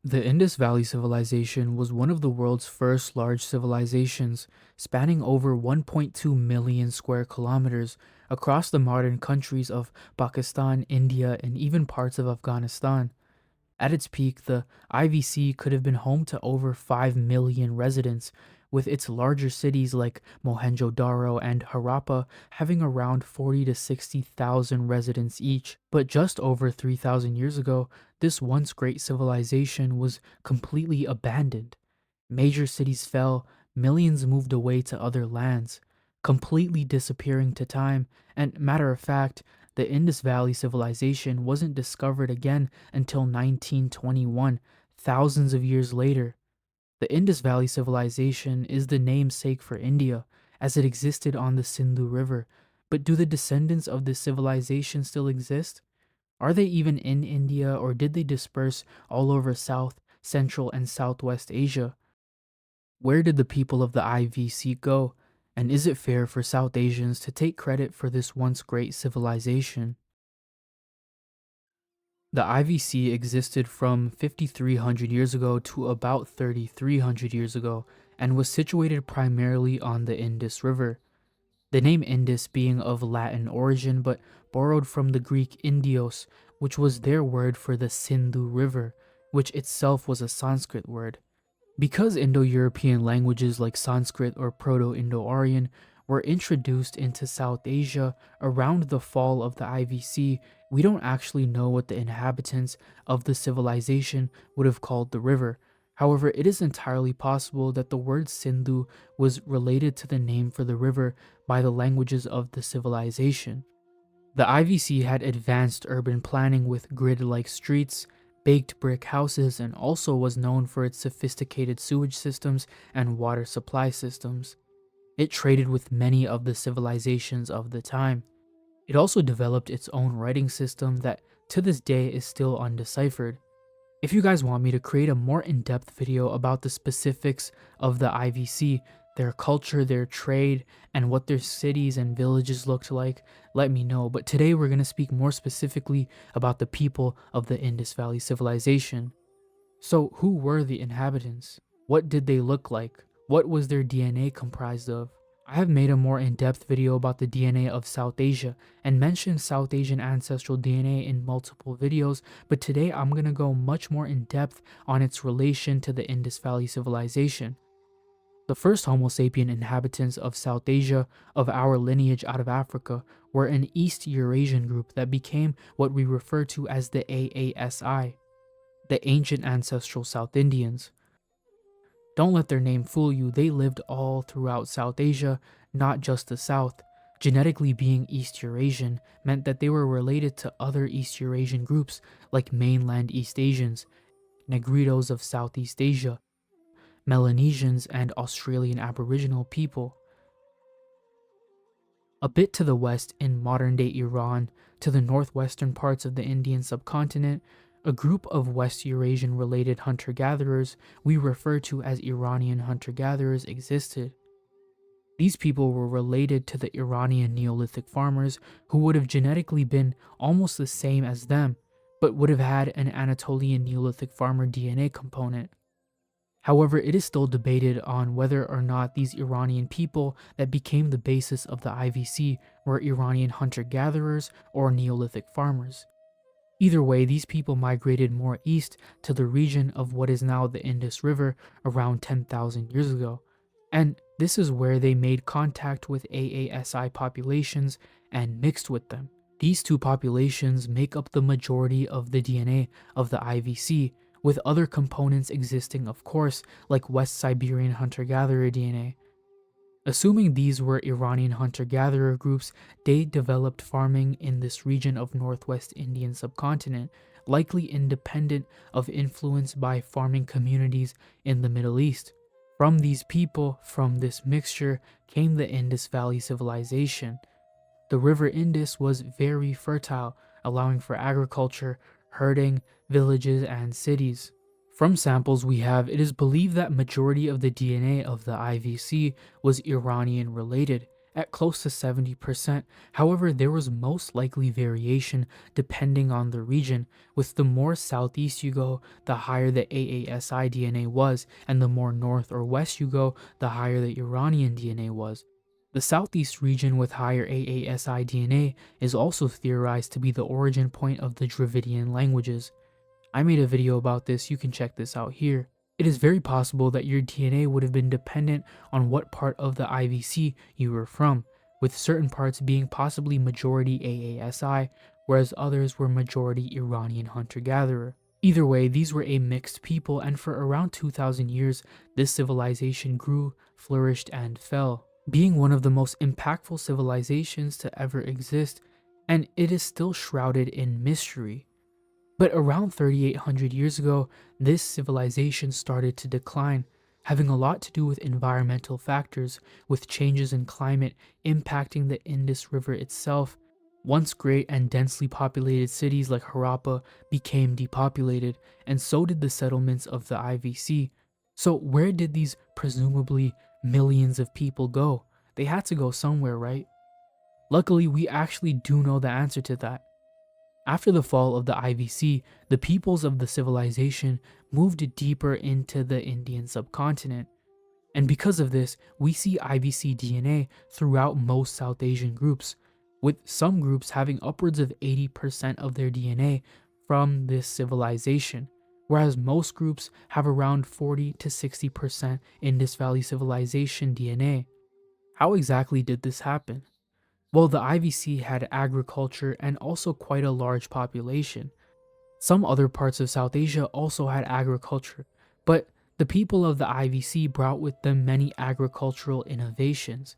The Indus Valley Civilization was one of the world's first large civilizations, spanning over 1.2 million square kilometers across the modern countries of Pakistan, India, and even parts of Afghanistan. At its peak, the IVC could have been home to over 5 million residents, with its larger cities like Mohenjo-Daro and Harappa having around 40 to 60,000 residents each. But just over 3,000 years ago, this once great civilization was completely abandoned. Major cities fell, millions moved away to other lands, completely disappearing to time, and matter of fact, the Indus Valley Civilization wasn't discovered again until 1921, thousands of years later. The Indus Valley Civilization is the namesake for India, as it existed on the Sindhu River. But do the descendants of this civilization still exist? Are they even in India, or did they disperse all over South, Central, and Southwest Asia? Where did the people of the IVC go? And is it fair for South Asians to take credit for this once great civilization? The IVC existed from 5,300 years ago to about 3,300 years ago and was situated primarily on the Indus River. The name Indus being of Latin origin but borrowed from the Greek Indios, which was their word for the Sindhu River, which itself was a Sanskrit word. Because Indo-European languages like Sanskrit or Proto-Indo-Aryan were introduced into South Asia around the fall of the IVC, we don't actually know what the inhabitants of the civilization would have called the river. However, it is entirely possible that the word Sindhu was related to the name for the river by the languages of the civilization. The IVC had advanced urban planning with grid-like streets, baked brick houses, and also was known for its sophisticated sewage systems and water supply systems. It traded with many of the civilizations of the time. It also developed its own writing system that to this day is still undeciphered. If you guys want me to create a more in-depth video about the specifics of the IVC, their culture, their trade, and what their cities and villages looked like, let me know. But today we're going to speak more specifically about the people of the Indus Valley Civilization. So who were the inhabitants? What did they look like? What was their DNA comprised of? I have made a more in-depth video about the DNA of South Asia and mentioned South Asian ancestral DNA in multiple videos, but today I'm going to go much more in-depth on its relation to the Indus Valley Civilization. The first Homo sapien inhabitants of South Asia, of our lineage out of Africa, were an East Eurasian group that became what we refer to as the AASI, the Ancient Ancestral South Indians. Don't let their name fool you, they lived all throughout South Asia, not just the South. Genetically being East Eurasian meant that they were related to other East Eurasian groups like mainland East Asians, Negritos of Southeast Asia, Melanesians, and Australian Aboriginal people. A bit to the west in modern-day Iran, to the northwestern parts of the Indian subcontinent, a group of West Eurasian-related hunter-gatherers we refer to as Iranian hunter-gatherers existed. These people were related to the Iranian Neolithic farmers who would have genetically been almost the same as them, but would have had an Anatolian Neolithic farmer DNA component. However, it is still debated on whether or not these Iranian people that became the basis of the IVC were Iranian hunter-gatherers or Neolithic farmers. Either way, these people migrated more east to the region of what is now the Indus River around 10,000 years ago, and this is where they made contact with AASI populations and mixed with them. These two populations make up the majority of the DNA of the IVC, with other components existing, of course, like West Siberian hunter-gatherer DNA. Assuming these were Iranian hunter-gatherer groups, they developed farming in this region of northwest Indian subcontinent, likely independent of influence by farming communities in the Middle East. From these people, from this mixture, came the Indus Valley Civilization. The river Indus was very fertile, allowing for agriculture, herding, villages, and cities. From samples we have, it is believed that majority of the DNA of the IVC was Iranian related, at close to 70%. However, there was most likely variation depending on the region, with the more southeast you go, the higher the AASI DNA was, and the more north or west you go, the higher the Iranian DNA was. The southeast region with higher AASI DNA is also theorized to be the origin point of the Dravidian languages. I made a video about this, you can check this out here. It is very possible that your DNA would have been dependent on what part of the IVC you were from, with certain parts being possibly majority AASI, whereas others were majority Iranian hunter-gatherer. Either way, these were a mixed people, and for around 2,000 years, this civilization grew, flourished, and fell, being one of the most impactful civilizations to ever exist, and it is still shrouded in mystery. But around 3,800 years ago, this civilization started to decline, having a lot to do with environmental factors, with changes in climate impacting the Indus River itself. Once great and densely populated cities like Harappa became depopulated, and so did the settlements of the IVC. So where did these presumably millions of people go? They had to go somewhere, right? Luckily, we actually do know the answer to that. After the fall of the IVC, the peoples of the civilization moved deeper into the Indian subcontinent. And because of this, we see IVC DNA throughout most South Asian groups, with some groups having upwards of 80% of their DNA from this civilization, whereas most groups have around 40 to 60% Indus Valley Civilization DNA. How exactly did this happen? Well, the IVC had agriculture and also quite a large population. Some other parts of South Asia also had agriculture, but the people of the IVC brought with them many agricultural innovations.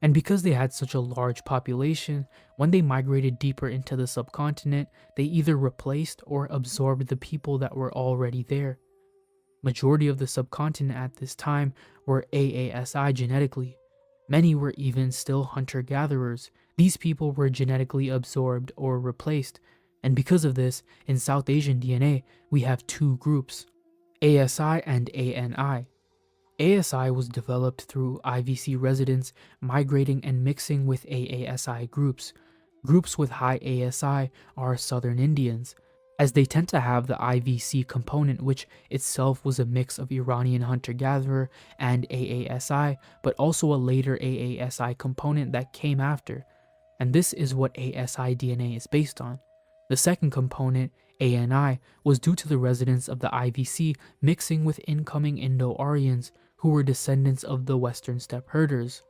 And because they had such a large population, when they migrated deeper into the subcontinent, they either replaced or absorbed the people that were already there. Majority of the subcontinent at this time were AASI genetically. Many were even still hunter-gatherers. These people were genetically absorbed or replaced, and because of this, in South Asian DNA, we have two groups, ASI and ANI. ASI was developed through IVC residents migrating and mixing with AASI groups. Groups with high ASI are Southern Indians, as they tend to have the IVC component, which itself was a mix of Iranian hunter-gatherer and AASI, but also a later AASI component that came after. And this is what ASI DNA is based on. The second component, ANI, was due to the residents of the IVC mixing with incoming Indo-Aryans, who were descendants of the Western steppe herders.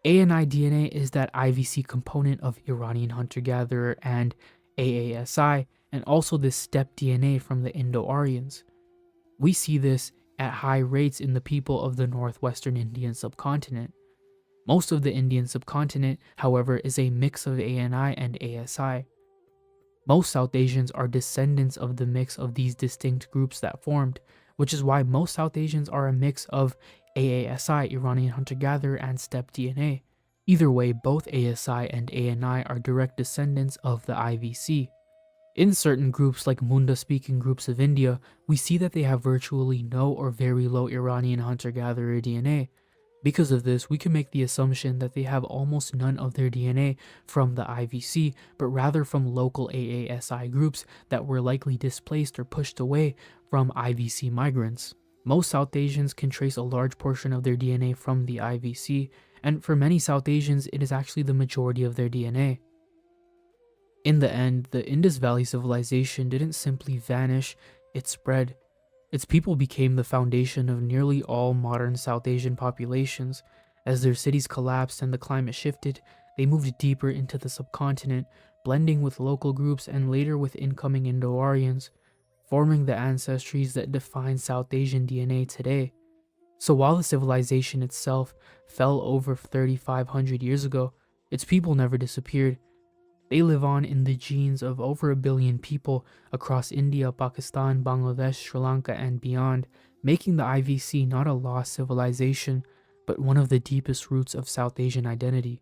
ANI DNA is that IVC component of Iranian hunter-gatherer and AASI, and also this steppe DNA from the Indo-Aryans. We see this at high rates in the people of the northwestern Indian subcontinent. Most of the Indian subcontinent, however, is a mix of ANI and ASI. Most South Asians are descendants of the mix of these distinct groups that formed, which is why most South Asians are a mix of AASI, Iranian hunter-gatherer, and steppe DNA. Either way, both ASI and ANI are direct descendants of the IVC. In certain groups like Munda-speaking groups of India, we see that they have virtually no or very low Iranian hunter-gatherer DNA. Because of this, we can make the assumption that they have almost none of their DNA from the IVC, but rather from local AASI groups that were likely displaced or pushed away from IVC migrants. Most South Asians can trace a large portion of their DNA from the IVC, and for many South Asians, it is actually the majority of their DNA. In the end, the Indus Valley Civilization didn't simply vanish, it spread. Its people became the foundation of nearly all modern South Asian populations. As their cities collapsed and the climate shifted, they moved deeper into the subcontinent, blending with local groups and later with incoming Indo-Aryans, forming the ancestries that define South Asian DNA today. So while the civilization itself fell over 3,500 years ago, its people never disappeared. They live on in the genes of over 1 billion people across India, Pakistan, Bangladesh, Sri Lanka, and beyond, making the IVC not a lost civilization, but one of the deepest roots of South Asian identity.